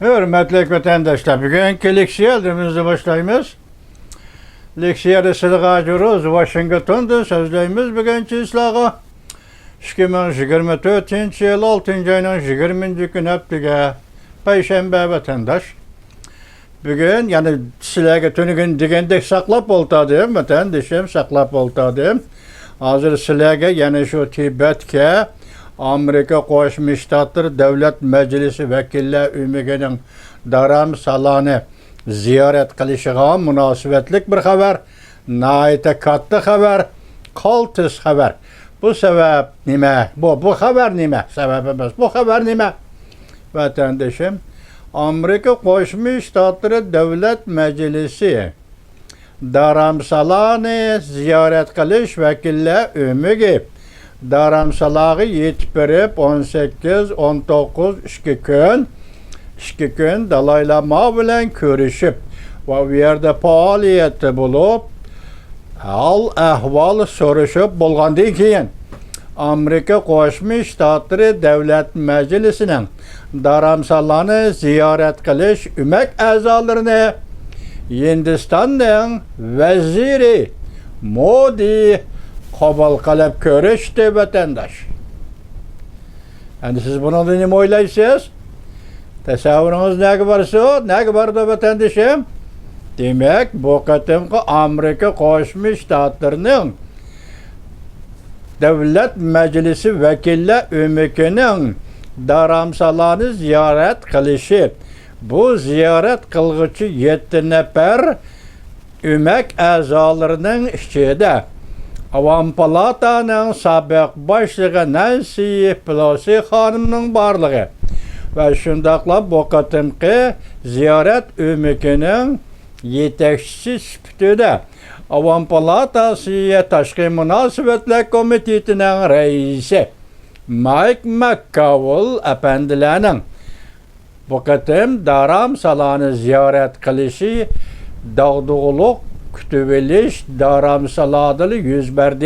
Hürmetli vatandaşlar, bugünkü leksiyerimizi başlayımız. Leksiyerde sıdığa juruz, Washington'da sözleyimiz bugünkü islağı. 2024 yıl 6. ayının 20. gün heptige Perşembe vatandaş. Bugün yani sizlerge tünügün digende saklap oltadım, vatandaşım saklap oltadım. Hazır sizlerge yani şu Tibet'ke Amerika Qo'shma Shtatlar Davlat Majlisi vakillar ümigining dharamsalani ziyorat qilishiga munosabatlik bir xabar, nihoyatda katta xabar, qoltis xabar. Bu sabab nima? Bu xabar nima? Sabab emas. Bu xabar nima? Vatandoshim, Amerika Qo'shma Shtatlar Davlat Majlisi dharamsalani ziyorat qilish vakillar umigi dharamsalag'i yetib berib 18-19 ikki kun Dalay Lama bilan ko'rishib va bu yerda faoliyati bo'lib ahvol so'rashib bo'lgandan keyin Amerika Qo'shma Shtatlari Davlat Majlisining dharamsalani ziyorat qilish umak a'zolarini Hindistonning vaziri Modi qabul qilib ko'rishdi vatandaş. Endi siz bunu nima o'ylaysiz? Tasavvuringiz nega borsa, nega bordi vatandoshim? Demak, bu qatimqi Amerika Qo'shma Shtatlarining Davlat Majlisi vakillar umikining dharamsalani ziyorat qilishi. Bu ziyorat qilg'uchi 7 nafar umak a'zolarining ichida Avam Palataning sobiq boshlig'i Nancy Pelosi xonimning borligi va shundaqla bu qatimqi ziyorat umikining yetakchisi sifatida Avam Palatasi Tashqi munosabatlar komitetining raisi Mike McConnell apandilarning bu qatim dharamsalani ziyorat qilishi dog'dug'liq kutuvelish dharamsaladili yuz berdi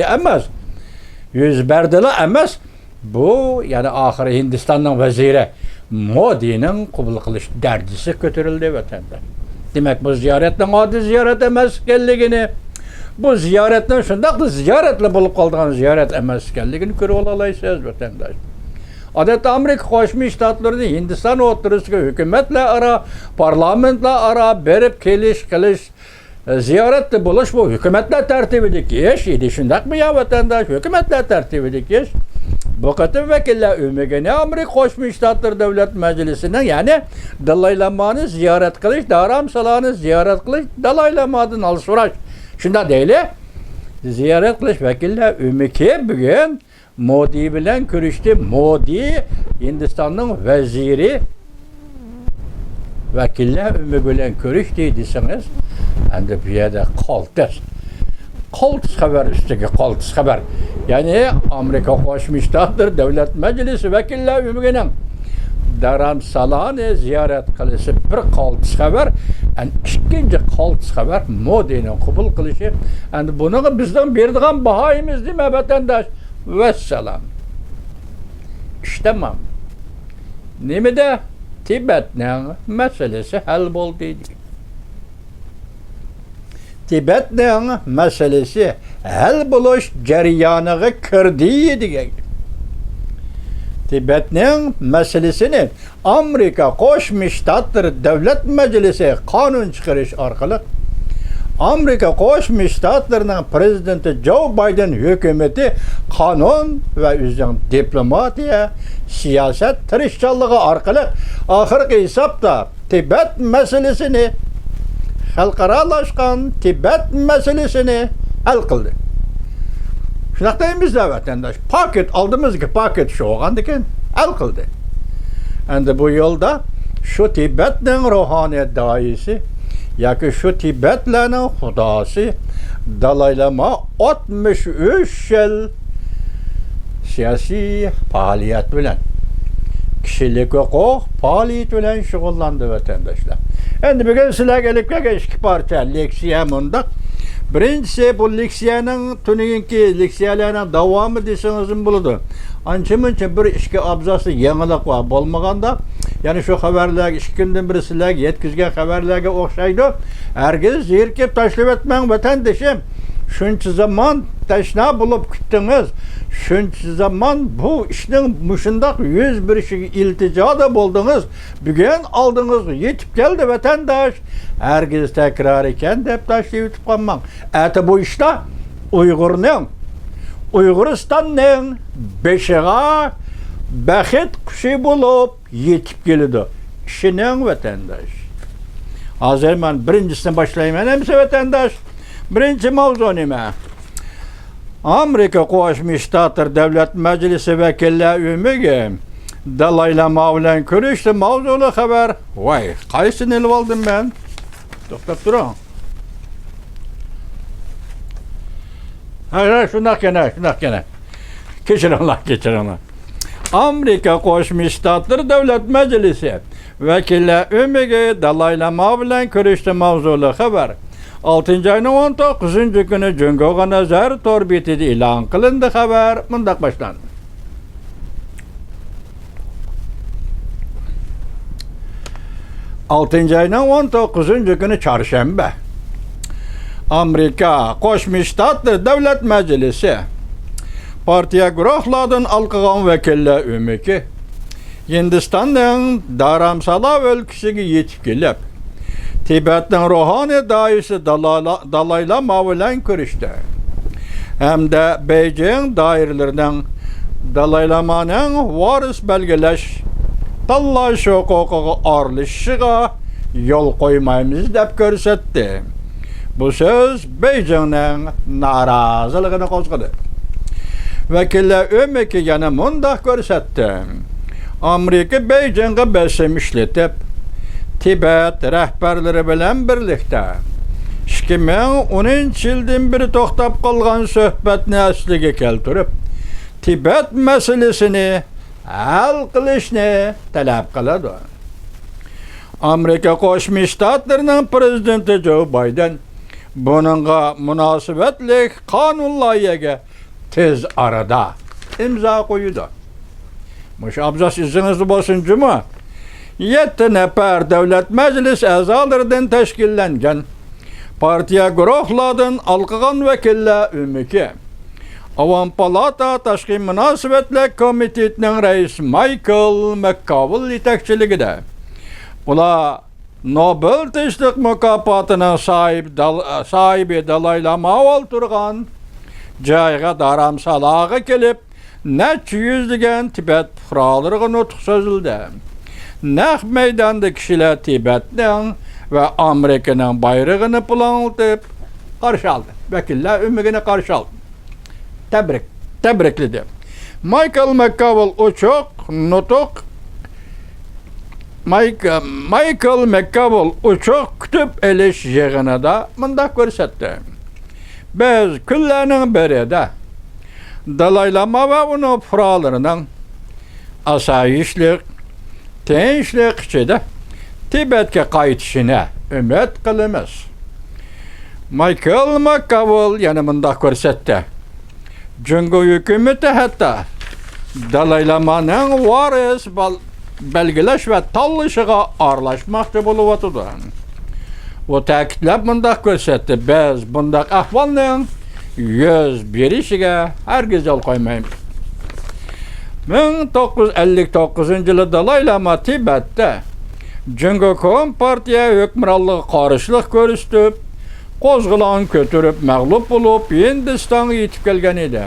emas. Bu yani ahiri Hindistanning vaziri Modining qabul qilish dardisi ko'tarildi vatandaş. Demak, bu ziyoratning oddiy ziyorat emas ekanligini, bu ziyoratning shundaqli ziyoratli bo'lib qolgan ziyorat emas ekanligini ko'rib olasiz vatandaş. Odatda Amerika Qo'shma Shtatlarida Hindiston o'rtasida hukumatlar aro, parlamentlar aro berib kelish qilish ziyoratda bo'lish bu hukumatlar tartibidagi ish edi. Shundaqmi ya vatandaş? Hukumatlar tartibidagi ish. Bu qatim vakillar umigini Amerika Qo'shma Shtatlar Davlat Majlisining, ya'ni Dalay Lamani ziyorat qilish, dharamsalani ziyorat qilish, Dalay Lamadan ol so'rash. Shunda deyli, ziyorat qilish vakillar umigi bugun Modi bilan ko'rishdi. Modi Hindistonning vaziri vakillar umigi bilan ko'rishdi desangiz, endi bu yerda qoltis xabar ustiga qoltis xabar. Ya'ni Amerika Qo'shma Shtatlar Davlat Majlisi vakillar umigining dharamsalani ziyorat qilishi bir qoltis xabar, ikkinchi qoltis xabar Modining qabul qilishi. Endi buni bizdan beradigan bahoyimiz nima vatandosh? Vesselam. İştemem. Nimede Tibet'nin meselesi hal bo'ldi. Tibet'nin meselesi hal bo'lish jarayoniga kirdi degan. Tibet'nin meselesini Amerika Qo'shma Shtatlari Davlat Majlisi qonun chiqarish orqali Amerika Qo'shma Shtatlarining prezidenti Joe Biden hukumati qonun va o'zining diplomatiya, siyosat tirishchanligi orqali oxirgi hisobda Tibet masalasini xalqaralashgan Tibet masalasini hal qildi. Shunaqa deymizda vatandosh, paket oldimizga paket shu bo'lganda ekan hal qildi. Endi bu yo'lda shu Tibetning ruhoniyat doisi yoki shu Tibetlarning xudosi Dalay Lama 63 yil siyosiy faoliyat bilan, kishilik huquq faoliyat bilan shug'ullandi vatandoshlar. Endi bugun sizlarga elibga ikki parcha leksiya bunda. Birinchisi bu leksiyaning tuniki leksiyalarning davomi desangiz bo'ladi. Ancha-muncha bir ishga abzasi yangilik va bo'lmaganda Yani şu haberler, 2 günden birisiler yetkizgen haberlerge okşaydı. Herkes zirkep taşlıp etmen vatandaşım. Şunca zaman teşna bulup gittiniz. Şunca zaman bu işin muşundak 101 şey iltica da buldunuz. Bugün aldınız, yetip geldi vatandaş. Herkes tekrar iken de hep taşlayıp yetip kalman. Ete bu işte Uyguristan'ın beşiğe bəxet kuşu bulup yetip geldi. İşinin vatandaş. Hazır ben birincisini başlayayım. Hemse vatandaş. Birinci mavzu nime? Amerika Qoşmuş Ştatlar Devlet Meclisi vekilleri ümüge Dalaylama bilen görüştü. Mavzulu haber. Vay, kaysını elip aldım ben? Toktap durun. Hayır, şundak gene. Geçirin Allah. Amerika Qoşmuş Ştatlar Devlet Meclisi vekilleri ümüge Dalaylama bilen görüştü. Mavzulu haber. 6. ayının 19. günü Cüngö'ye nazar torbitidi ilan kılındı haber. Mındak başlandı. Ayının 19. günü çarşamba. Amerika Qoşmuş Ştatlar Devlet Meclisi partiya guruhlardan alkıgan vekiller ümiki Hindistan'ın Dharamsala ülkesiga yetip kelip Tibet'in ruhani daisi Dalaylama bilen görüştü. Hem de Beijing dairelerinden Dalaylama'nın varis belgeleş tallaş hukuku arlışıga yol koymayımız dep görsetti. Bu söz Beijing'in narazılığını kozgadı. Vekiller ömeki yana mundak görsetti. Amerika Beijing'e besim işletip Tibet rehberleri bilen birlikte 2010 yıldan beri toktap kalgan söhbetini asliga keltirip Tibet meselesini hal qilishni talab qiladi. Amerika Qo'shma Shtatlarining prezidenti Joe Biden bununla münasebetli kanun loyihaga tez arada imza koydu. Muş abzas izinizli bolsun cuma. 7 nefer devlet meclis azalarından teşkillengen partiya guruhlardan alkıgan vekiller ümiki. Avam Palata Taşkı Münasebetler Komitetinin reis Michael McConnell yetekçiligide. Ula Nobel Tinchlik mükafatının sahibi Dalaylama olturgan jayga Dharamsalaga kelip neçe yüzlügen Tibet fıralarına nutuk sözüldü. Naq meydanda kişiler Tibet'den ve Amerika'nın bayrağını planlatıp karşı aldı. Vekiller ümigine karşı aldı. Tebrikledi. Michael McConnell uçuk nutuk Michael McConnell uçuk kütüp eliş yığını da mındak görsetti. Biz küllerinin berede Dalaylama ve onun fıralarının asayişlik, tinchlik içinde Tibet'e qaytışına ümit qilamiz. Michael McConnell yana mındak görsetti. Cüngö hükümeti hatta Dalaylama'nın varis belgileş ve tallışıga arlaşmakta buluvatıdı. O ta'kidlab mındak görsetti. Biz bundak ahvalının yüz berişiga hergiz yol koymaymiz. 1959 yılı Dalaylama Tibet'te Cüngö Kompartiya hükümranlığı karışlık görüştüp qozgılan kötürüp mağlup bulup Hindistan'a yetip kelgen edi.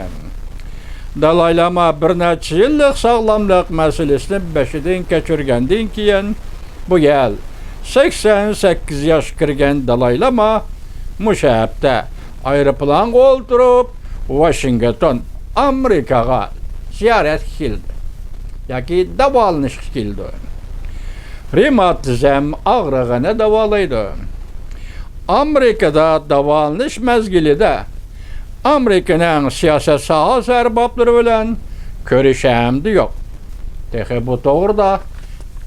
Dalaylama bir neçe yıllık sağlamlık meselesini beşiden geçirgenden keyin bu yıl 88 yaş kirgen Dalaylama müşahapta aeroplan olturup Washington, Amerika'ga ziyaret kildi. Yaki davalınış kildi. Reumatizm ağrığını davalaydı. Amerika'da davalınış mezgilide Amerika'nın siyaset sahası erbapları bilen görüşemdi yok. Tehe bu doğruda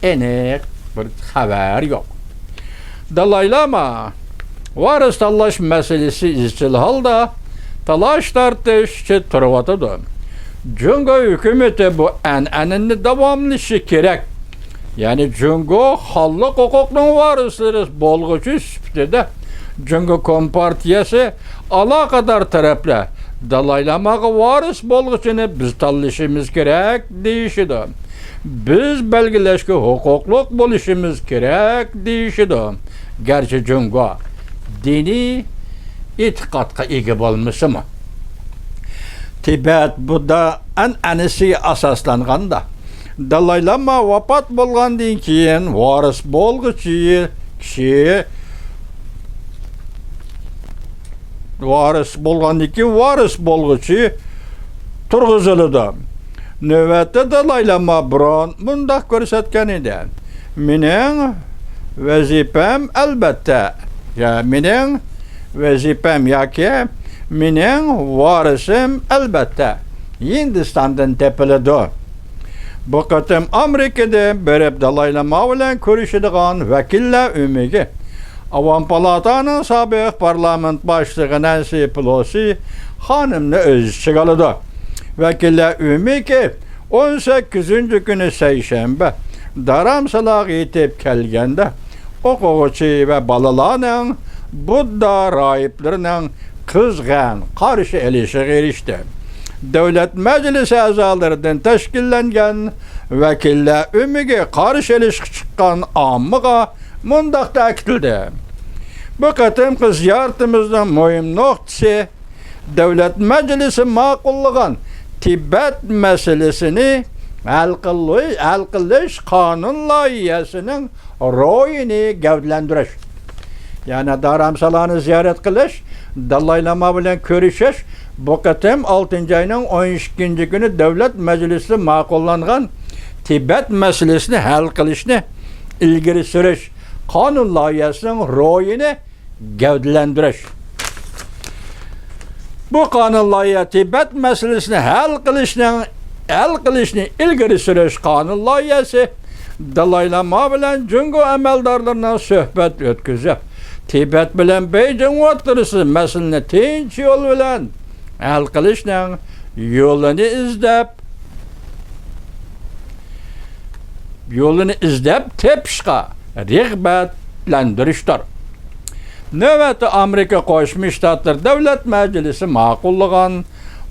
enek bir haber yok. Dalaylama varis talaş meselesi izcil halda talaş tartışçı turvatıdı. Cüngö hükümeti bu enenini devamlışı gerek Yani Cungo hallık hukukun varısıdır bolğucu süptede. Cungo Kompartiyası alakadar tarafla dalaylamağı varıs bolğucunu biz tanışımız gerek deyişidi. Biz belgileşki hukukluk buluşumuz gerek deyişidi. Gerçi Cungo dini itikadka ega bolmuşu mu? Tibet Buddha an'anasi asaslanganda Dalai Lama vafat bolgandan keyin varis bolg'uchi kishi varis bolg'uchi turg'izildi. Navbatda Dalai Lama biron bundaq ko'rsatgan edi. Mening vazifam albatta, mening vazifam yoki mening varisim albatta Hindistondan tepiladi. Bu qatim Amerikada berib Dalai Lama bilan ko'rishadigan vakillar umiga Avam Palataning sobiq parlament boshlig'i Nancy Pelosi xonimni o'zi chiqardi. Vakillar umiga 18 kuni seshanba daramsalaq yetib kelganda o'quvchi va balalarning Budda rahiblarining qizg'in qarshi elishiga erishdi. Devlet Meclisi azalarından teşkillengen vekiller ümmige karşı ilişki çıkan amıga mundaq ta'kidildi. Bu qatimki ziyaretimizden mühim noktası Devlet Meclisi ma'qullagan Tibet meselesini hal qilish qonun loyihasining ro'yini gavdalantirish. Yani dharamsalarni ziyorat qilish, Dalai Lama bilan ko'rishish bu qatim 6 ayning 12 kuni Davlat Majlisi ma'qullangan Tibet meselesini hal qilishni ilgari surish qonun loyihasining ro'yini gavdalantirish. Bu qonun loyihasi Tibet meselesini hal qilishni ilgari surish qonun loyihasi Dalai Lama bilan Cungo amaldorlarining suhbat o'tkazib, Tibet bilan Beijing o'rtasida masalani tinch yo'l bilan hal qilishning yo'lini izlab tepishga rag'batlantirishdir. Navbatda Amerika Qo'shma Shtatlar Davlat Majlisi ma'qullagan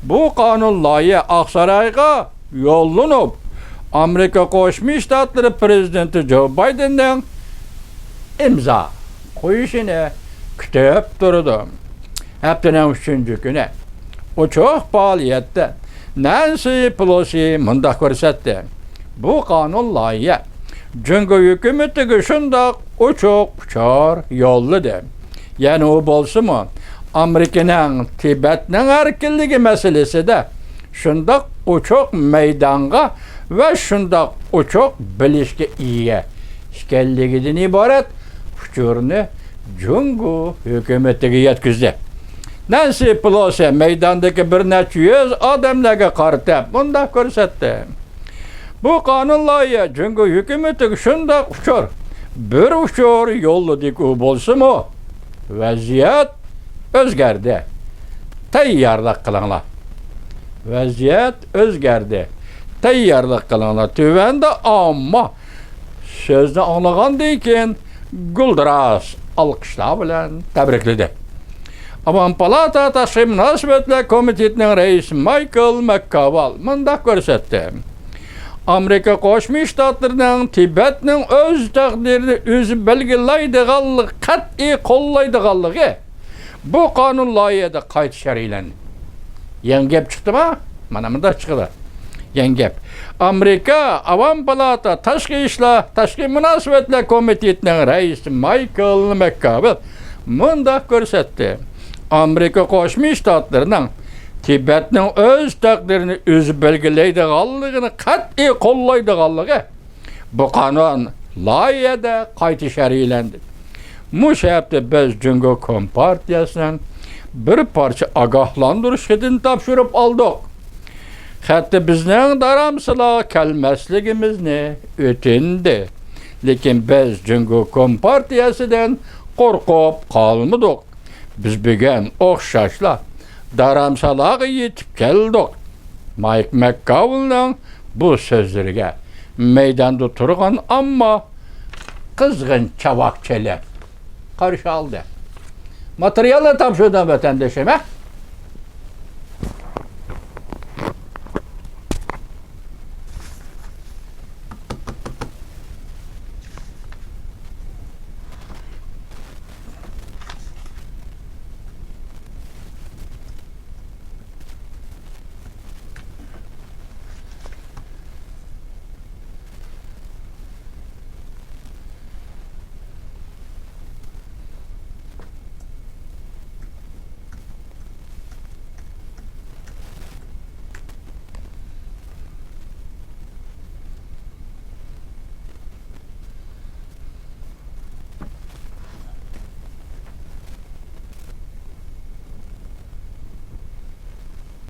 bu qonun loyiha Oqsaroyga yo'llanib, Amerika Qo'shma Shtatlari prezidenti Joe Bidenning imzo qo'yishini kutib turdi. Haftaning 3 kuni uchoq faoliyatda Nancy Pelosi mundaq ko'rsatdi. Bu qonun loyiha Cungo hukumatiga shundoq uchoq yo'lladi. Yani o bo'lsa-mu Amerikaning Tibetning erkinligi masalasida shundoq uchoq maydonga va shundoq uchoq bilishga ega ekanligidan iborat uchurni Cungo hukumatiga yetkazdi. Nancy Pelosi maydondagi bir necha yuz odamlarga qaratib bunday ko'rsatdi. Bu qonun loyiha Cungo hukumatiga shundoq bir uchur yo'lladik u bo'lsa-mu vaziyat o'zgardi. Tayyorlik qilinglar. Vaziyat o'zgardi. Tayyorlik qilinglar. Tuvanda ammo so'zni anglagandan keyin guldiras alqishlar bilan tabrikladi. Avam Palata Tashqi munosabatlar komitetining raisi Michael McConnell mundaq ko'rsatdi. Amerika Qo'shma Shtatlarining Tibetning o'z taqdirini o'zi belgilaydiganligi, qat'iy qo'llaydiganligi bu qonun loyihasida qayta sharhlandi. Yangi gap chiqdimi? Mana bunda chiqdi. Yangi gap. Amerika Avam Palata Tashqi munosabatlar komitetining raisi Michael McConnell mundaq ko'rsatdi. Amerika Qo'shma Shtatlarining Tibetning o'z taqdirini o'zi belgilaydiganligini qat'iy qo'llaydiganligi bu qonun loyihasida qayta sharhlandi. Mushafda biz Cungo Kompartiyasining bir parcha ogohlantirish xatini topshirib oldik. Hatto bizning daramsizlar kelmasligimizni o'tindi. Lekin biz Cungo Kompartiyasidan qo'rqib qolmadik. Biz bugun o'xshashlar daramsalaga yetib keldik. Mike McConnell'ning bu so'zlariga meydanda turgan ama kızgın çavak çelep karşı aldı. Materyallar tam şuradan vatandaşıma.